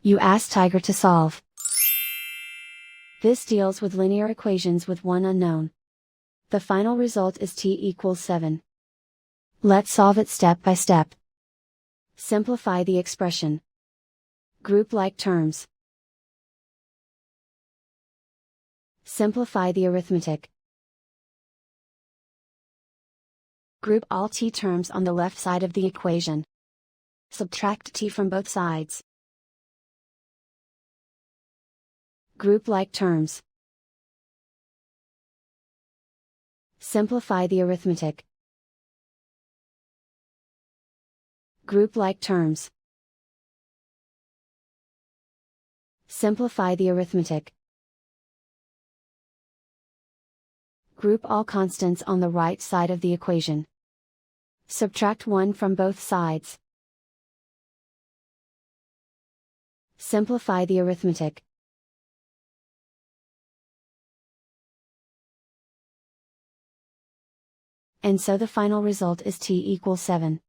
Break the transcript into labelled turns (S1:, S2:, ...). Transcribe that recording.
S1: You ask Tiger to solve. This deals with linear equations with one unknown. The final result is t equals 7. Let's solve it step by step. Simplify the expression. Group like terms. Simplify the arithmetic. Group all t terms on the left side of the equation. Subtract t from both sides. Group like terms. Simplify the arithmetic. Group like terms. Simplify the arithmetic. Group all constants on the right side of the equation. Subtract 1 from both sides. Simplify the arithmetic. And so the final result is t equals 7.